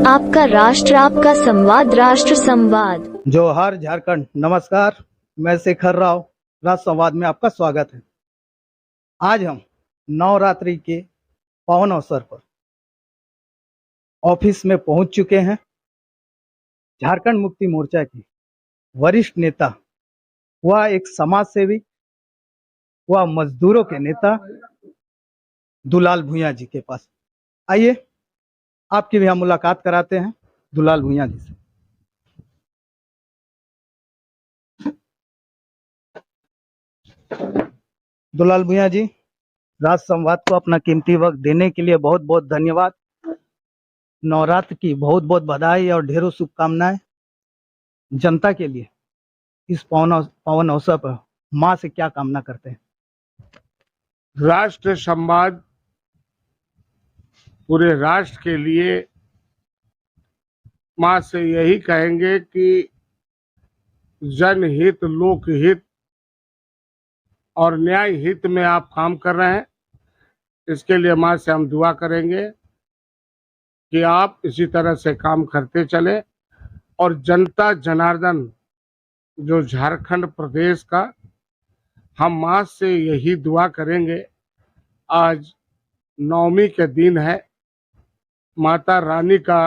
आपका राष्ट्र, आपका संवाद, राष्ट्र संवाद। जोहार झारखंड। नमस्कार, मैं शेखर राव। राष्ट्र संवाद में आपका स्वागत है। आज हम नवरात्रि के पावन अवसर पर ऑफिस में पहुंच चुके हैं। झारखंड मुक्ति मोर्चा के वरिष्ठ नेता, वह एक समाज सेवी, वह मजदूरों के नेता दुलाल भुइयां जी के पास। आइए आपकी भी हम मुलाकात कराते हैं दुलाल भुइयां जी से। दुलाल भुइयां जी, राष्ट्र संवाद को अपना कीमती वक्त देने के लिए बहुत बहुत धन्यवाद। नवरात्र की बहुत बहुत बधाई और ढेरों शुभकामनाएं। जनता के लिए इस पावन अवसर पर माँ से क्या कामना करते हैं? राष्ट्र संवाद पूरे राष्ट्र के लिए माँ से यही कहेंगे कि जनहित, लोकहित और न्याय हित में आप काम कर रहे हैं। इसके लिए माँ से हम दुआ करेंगे कि आप इसी तरह से काम करते चले और जनता जनार्दन जो झारखंड प्रदेश का, हम माँ से यही दुआ करेंगे। आज नवमी के दिन है, माता रानी का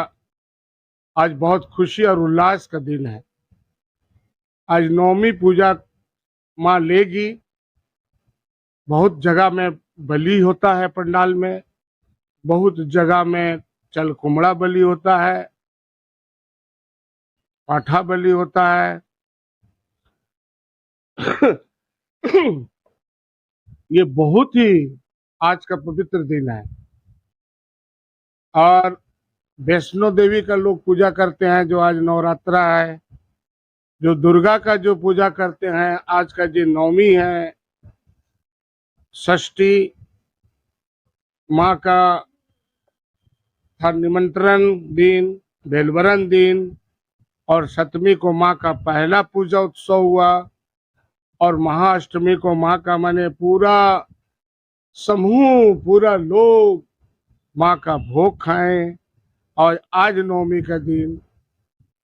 आज बहुत खुशी और उल्लास का दिन है। आज नवमी पूजा माँ लेगी। बहुत जगह में बलि होता है पंडाल में, बहुत जगह में चल कुमड़ा बलि होता है, पाठा बलि होता है। ये बहुत ही आज का पवित्र दिन है। और वैष्णो देवी का लोग पूजा करते हैं, जो आज नवरात्रा है। जो दुर्गा का जो पूजा करते हैं, आज का जो नवमी है, षष्ठी माँ का था निमंत्रण दिन, बेलवरन दिन, और सप्तमी को माँ का पहला पूजा उत्सव हुआ, और महाअष्टमी को माँ का माने पूरा समूह, पूरा लोग माँ का भोग खाएं। और आज नवमी का दिन,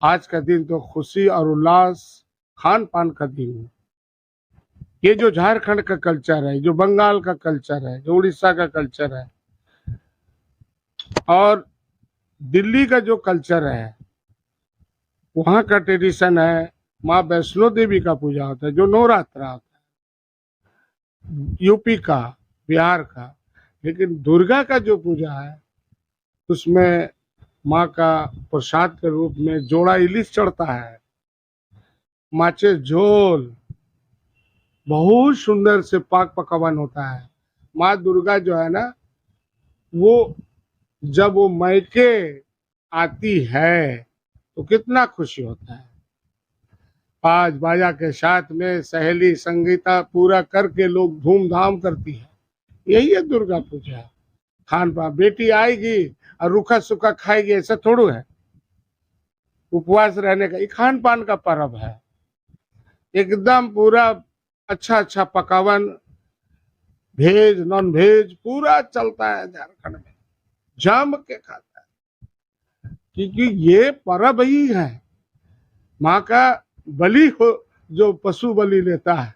आज का दिन तो खुशी और उल्लास, खान पान का दिन है। ये जो झारखंड का कल्चर है, जो बंगाल का कल्चर है, जो उड़ीसा का कल्चर है, और दिल्ली का जो कल्चर है, वहाँ का ट्रेडिशन है। माँ वैष्णो देवी का पूजा होता है, जो नवरात्रा होता है, यूपी का, बिहार का। लेकिन दुर्गा का जो पूजा है, उसमें माँ का प्रसाद के रूप में जोड़ा इलिस चढ़ता है, माचे झोल, बहुत सुंदर से पाक पकवान होता है। माँ दुर्गा जो है ना, वो जब वो मैके आती है तो कितना खुशी होता है। बाज बाजा के साथ में सहेली संगीता पूरा करके लोग धूमधाम करती है। यही है दुर्गा पूजा। खान पान, बेटी आएगी और रूखा सूखा खाएगी, ऐसा थोड़ू है। उपवास रहने का, ये खान पान का पर्व है। एकदम पूरा अच्छा अच्छा पकवान, वेज नॉन वेज पूरा चलता है झारखंड में, जम के खाता है। क्योंकि ये पर्व ही है माँ का। बलि हो, जो पशु बलि लेता है,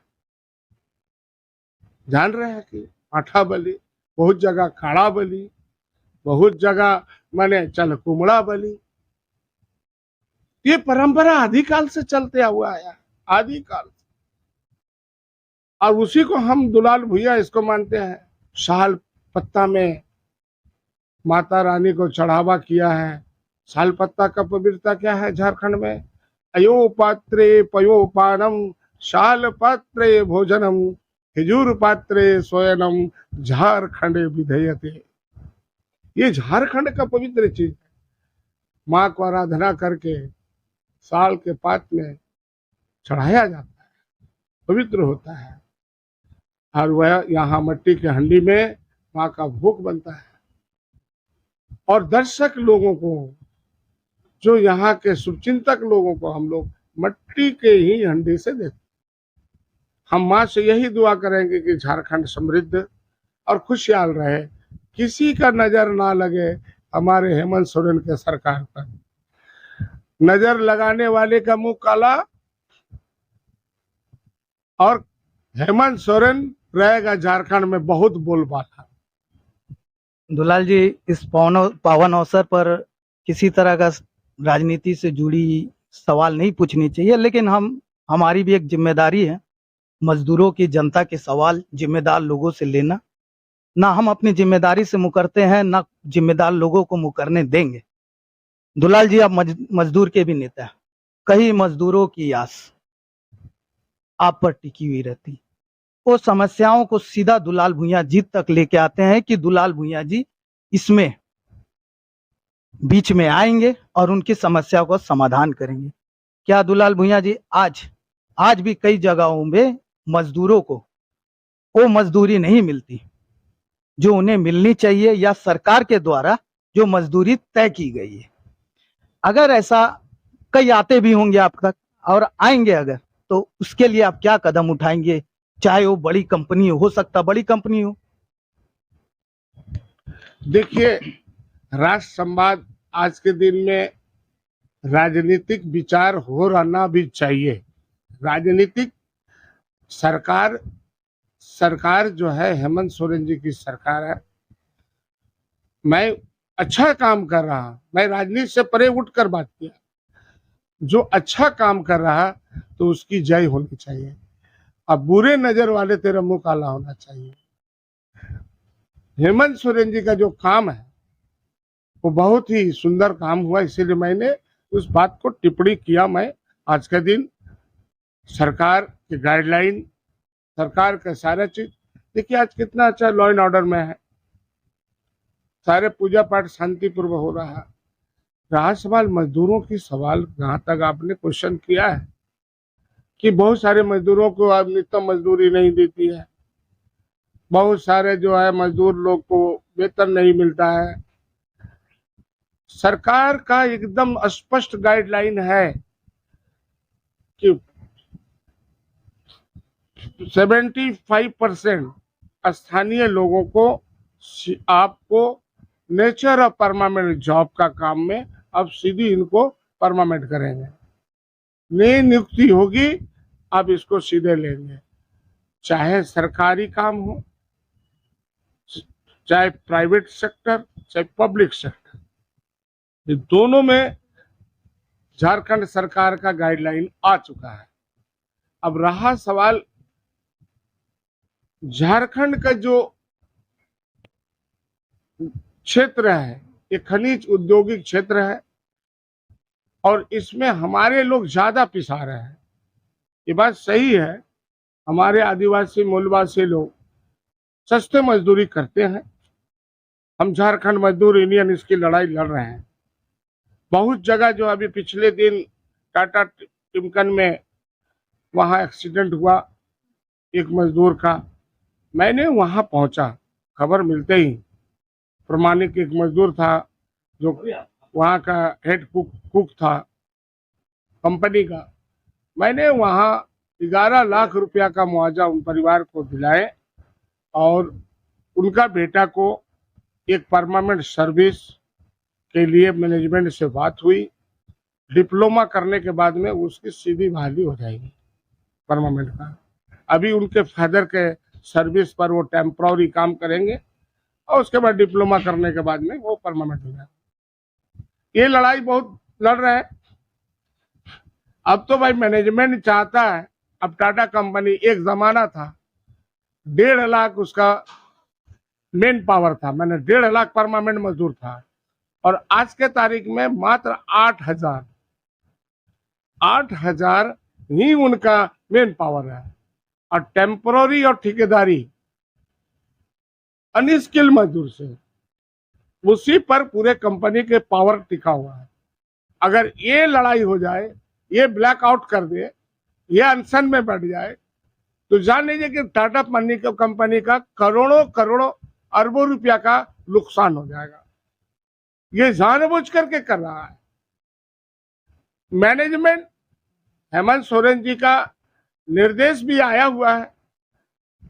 जान रहे हैं कि पाठा बलि, बहुत जगह खाड़ा बलि, बहुत जगह माने चल कुमड़ा बलि। ये परंपरा आदिकाल से चलते हुआ आया, आदिकाल से। और उसी को हम दुलाल भुइयां इसको मानते हैं। साल पत्ता में माता रानी को चढ़ावा किया है। साल पत्ता का पवित्रता क्या है झारखंड में? अयो पात्रे पयोपानम, शाल पात्रे भोजनम, खिजूर पात्रे सोयनम, झारखंड विधेयते। ये झारखंड का पवित्र चीज है। माँ को आराधना करके साल के पात में चढ़ाया जाता है, पवित्र होता है। और वह यहाँ मट्टी के हंडी में माँ का भोग बनता है। और दर्शक लोगों को, जो यहाँ के शुभचिंतक लोगों को, हम लोग मट्टी के ही हंडी से देखते। हम माँ से यही दुआ करेंगे कि झारखंड समृद्ध और खुशहाल रहे, किसी का नजर ना लगे, हमारे हेमंत सोरेन के सरकार पर। नजर लगाने वाले का मुंह काला और हेमंत सोरेन रहेगा झारखंड में बहुत बोलबाला। दुलाल जी, इस पावन अवसर पर किसी तरह का राजनीति से जुड़ी सवाल नहीं पूछनी चाहिए, लेकिन हमारी भी एक जिम्मेदारी है मजदूरों की, जनता के सवाल जिम्मेदार लोगों से लेना। ना हम अपनी जिम्मेदारी से मुकरते हैं, ना जिम्मेदार लोगों को मुकरने देंगे। दुलाल जी, आप मजदूर के भी नेता हैं। कई मजदूरों की आस आप पर टिकी हुई रहती। वो समस्याओं को सीधा दुलाल भुइयां जी तक लेके आते हैं कि दुलाल भुइयां जी इसमें बीच में आएंगे और उनकी समस्या को समाधान करेंगे। क्या दुलाल भुइयां जी आज भी कई जगहों में मजदूरों को वो मजदूरी नहीं मिलती जो उन्हें मिलनी चाहिए, या सरकार के द्वारा जो मजदूरी तय की गई है? अगर ऐसा कई आते भी होंगे आप तक और आएंगे अगर, तो उसके लिए आप क्या कदम उठाएंगे? चाहे वो बड़ी कंपनी हो सकता बड़ी कंपनी हो। देखिए, राष्ट्र संवाद आज के दिन में राजनीतिक विचार हो रहना भी चाहिए। राजनीतिक सरकार जो है हेमंत सोरेन जी की सरकार है। मैं अच्छा काम कर रहा, मैं राजनीति से परे उठकर बात किया। जो अच्छा काम कर रहा तो उसकी जय होनी चाहिए। अब बुरे नजर वाले तेरा मुंह काला होना चाहिए। हेमंत सोरेन जी का जो काम है वो बहुत ही सुंदर काम हुआ, इसीलिए मैंने उस बात को टिप्पणी किया। मैं आज के दिन सरकार की गाइडलाइन, सरकार का सारा चीज देखिए, आज कितना अच्छा लॉ एंड ऑर्डर में है। सारे पूजा पाठ शांतिपूर्वक हो रहा है। रहा सवाल मजदूरों की सवाल, जहां तक आपने क्वेश्चन किया है कि बहुत सारे मजदूरों को अब न्यूनतम मजदूरी नहीं देती है, बहुत सारे जो है मजदूर लोग को वेतन नहीं मिलता है। सरकार का एकदम स्पष्ट गाइडलाइन है कि 75% स्थानीय लोगों को आपको नेचर ऑफ परमानेंट जॉब का काम में अब सीधी इनको परमानेंट करेंगे। नई नियुक्ति होगी, अब इसको सीधे लेंगे, चाहे सरकारी काम हो, चाहे प्राइवेट सेक्टर, चाहे पब्लिक सेक्टर, ये दोनों में झारखंड सरकार का गाइडलाइन आ चुका है। अब रहा सवाल झारखंड का जो क्षेत्र है, ये खनिज औद्योगिक क्षेत्र है और इसमें हमारे लोग ज्यादा पिसा रहे हैं। ये बात सही है, हमारे आदिवासी मूलवासी लोग सस्ते मजदूरी करते हैं। हम झारखंड मजदूर यूनियन इसकी लड़ाई लड़ रहे हैं। बहुत जगह जो अभी पिछले दिन टाटा टिमकन में वहां एक्सीडेंट हुआ एक मजदूर का, मैंने वहां पहुंचा, खबर मिलते ही। प्रमाणिक एक मजदूर था जो वहां का हेड कुक था कंपनी का। मैंने वहां 11 लाख रुपया का मुआवजा उन परिवार को दिलाए और उनका बेटा को एक परमानेंट सर्विस के लिए मैनेजमेंट से बात हुई। डिप्लोमा करने के बाद में उसकी सीधी बहाली हो जाएगी परमानेंट का। अभी उनके फादर के सर्विस पर वो टेम्पररी काम करेंगे और उसके बाद डिप्लोमा करने के बाद में वो परमानेंट हो जाएगा। ये लड़ाई बहुत लड़ रहे हैं। अब तो भाई मैनेजमेंट चाहता है, अब टाटा कंपनी, एक जमाना था 1.5 लाख उसका मेन पावर था, मैंने 1.5 लाख परमानेंट मजदूर था, और आज के तारीख में मात्र 8,000 ही उनका मेन पावर है। और टेम्पररी और ठेकेदारी अनस्किल्ड मजदूर से, उसी पर पूरे कंपनी के पावर टिका हुआ है। अगर ये लड़ाई हो जाए, ये ब्लैकआउट कर दे, ये अनशन में बैठ जाए, तो जान लीजिए कि टाटा कंपनी का करोड़ों अरबों रुपया का नुकसान हो जाएगा। ये जानबूझ करके कर रहा है मैनेजमेंट। हेमंत सोरेन जी का निर्देश भी आया हुआ है।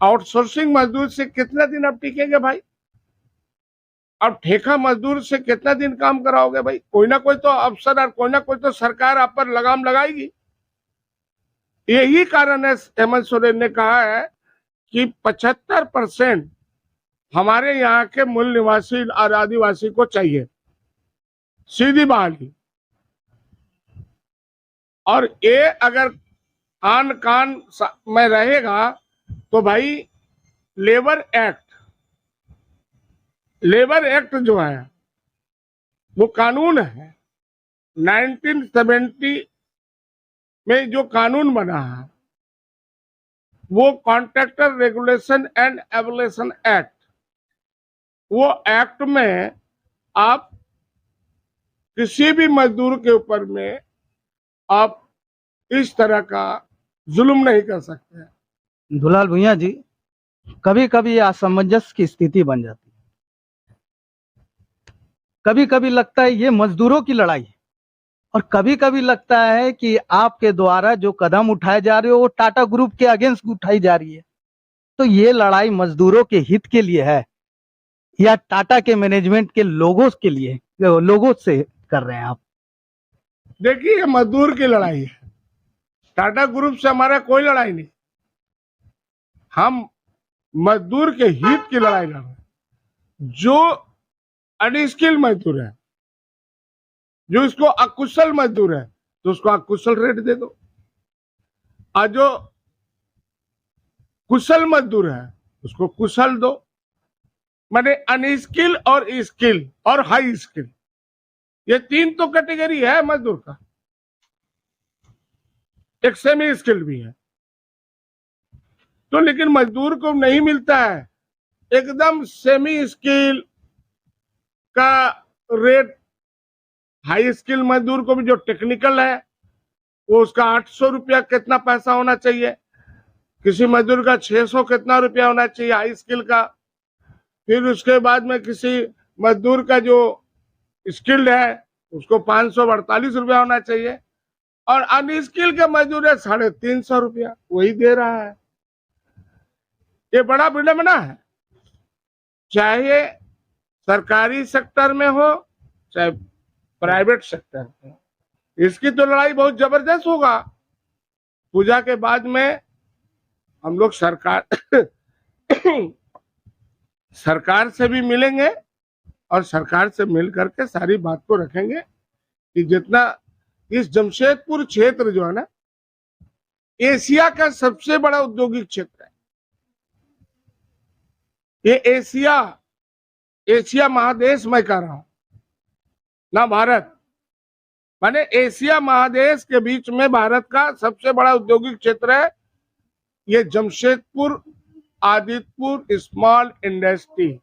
आउटसोर्सिंग मजदूर से कितना दिन अब टिकेंगे भाई? अब ठेका मजदूर से कितना दिन काम कराओगे भाई? कोई ना कोई तो अफसर और कोई ना कोई तो सरकार आप पर लगाम लगाएगी। यही कारण है हेमंत सोरेन ने कहा है कि 75% हमारे यहाँ के मूल निवासी और आदिवासी को चाहिए सीधी बहाली। और ये अगर आन कान में रहेगा तो भाई लेबर एक्ट जो है वो कानून है, 1970 में जो कानून बना है वो contractor regulation and evolution act, वो एक्ट में आप किसी भी मजदूर के ऊपर में आप इस तरह का जुल्म नहीं कर सकते। दुलाल भुइयां जी, कभी कभी ये असमंजस की स्थिति बन जाती है। कभी कभी लगता है ये मजदूरों की लड़ाई है और कभी कभी लगता है कि आपके द्वारा जो कदम उठाए जा रहे हो वो टाटा ग्रुप के अगेंस्ट उठाई जा रही है। तो ये लड़ाई मजदूरों के हित के लिए है या टाटा के मैनेजमेंट के लोगों के लिए, लोगों से कर रहे हैं आप? देखिए, मजदूर की लड़ाई है, टाटा ग्रुप से हमारा कोई लड़ाई नहीं। हम मजदूर के हित की लड़ाई लड़ रहे हैं। जो अनस्किल मजदूर है, जो इसको अकुशल मजदूर है, तो उसको अकुशल रेट दे दो, और जो कुशल मजदूर है उसको कुशल दो। माने अनस्किल और स्किल और हाई स्किल, ये तीन तो कैटेगरी है मजदूर का। एक सेमी स्किल भी है। तो लेकिन मजदूर को नहीं मिलता है एकदम सेमी स्किल का रेट। हाई स्किल मजदूर को भी जो टेक्निकल है वो उसका 800 रुपया कितना पैसा होना चाहिए, किसी मजदूर का 600 कितना रुपया होना चाहिए हाई स्किल का। फिर उसके बाद में किसी मजदूर का जो स्किल्ड है उसको 548 रुपया होना चाहिए, और अनस्किल के मजदूर है 350 रुपया, वही दे रहा है। ये बड़ा विडंबना है, चाहे सरकारी सेक्टर में हो चाहे प्राइवेट सेक्टर में। इसकी तो लड़ाई बहुत जबरदस्त होगा। पूजा के बाद में हम लोग सरकार से भी मिलेंगे और सरकार से मिल करके सारी बात को रखेंगे कि जितना इस जमशेदपुर क्षेत्र जो है ना, एशिया का सबसे बड़ा औद्योगिक क्षेत्र है। ये एशिया महादेश मैं कह रहा हूं ना, भारत। माने एशिया महादेश के बीच में भारत का सबसे बड़ा औद्योगिक क्षेत्र है ये जमशेदपुर आदित्यपुर स्मॉल इंडस्ट्री,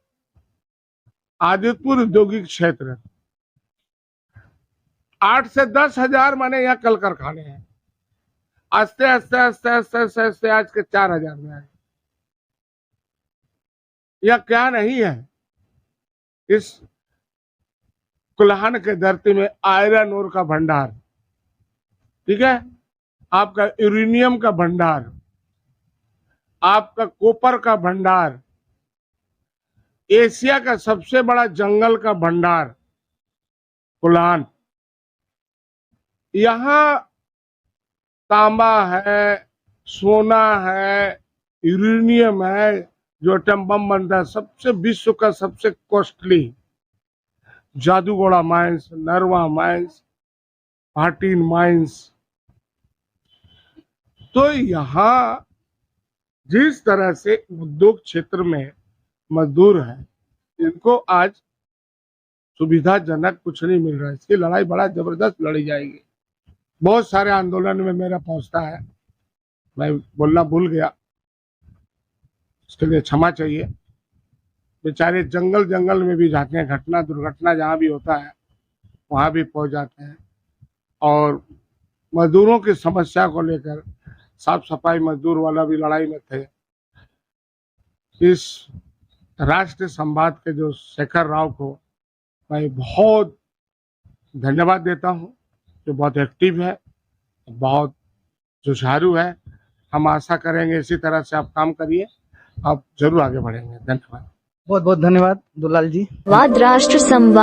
आदित्यपुर औद्योगिक क्षेत्र। 8 से 10 हजार माने यहाँ कल कारखाने हैं। आस्ते आस्ते आस्ते आस्ते आस्ते आस्ते आज के 4000 में आए। यह क्या नहीं है, इस कुल्हान के धरती में आयरन ओर का भंडार, ठीक है, आपका यूरेनियम का भंडार, आपका कॉपर का भंडार, एशिया का सबसे बड़ा जंगल का भंडार कुल्हान। यहाँ तांबा है, सोना है, यूरेनियम है, जो एटम बम बनता है, सबसे विश्व का सबसे कॉस्टली जादूगोड़ा माइंस, नरवा माइंस, भाटीन माइंस। तो यहाँ जिस तरह से उद्योग क्षेत्र में मजदूर है, इनको आज सुविधाजनक कुछ नहीं मिल रहा है। इसकी लड़ाई बड़ा जबरदस्त लड़ी जाएगी। बहुत सारे आंदोलन में मेरा पहुंचता है, मैं बोलना भूल गया, इसके लिए क्षमा चाहिए। बेचारे जंगल में भी जाते हैं, घटना दुर्घटना जहाँ भी होता है वहाँ भी पहुंच जाते हैं, और मजदूरों की समस्या को लेकर साफ सफाई मजदूर वाला भी लड़ाई में थे। इस राष्ट्रीय संवाद के जो शेखर राव को मैं बहुत धन्यवाद देता हूँ, जो बहुत एक्टिव है, बहुत जुझारू है। हम आशा करेंगे इसी तरह से आप काम करिए, आप जरूर आगे बढ़ेंगे। धन्यवाद। बहुत बहुत धन्यवाद दुलाल जी। वाद राष्ट्र संवाद।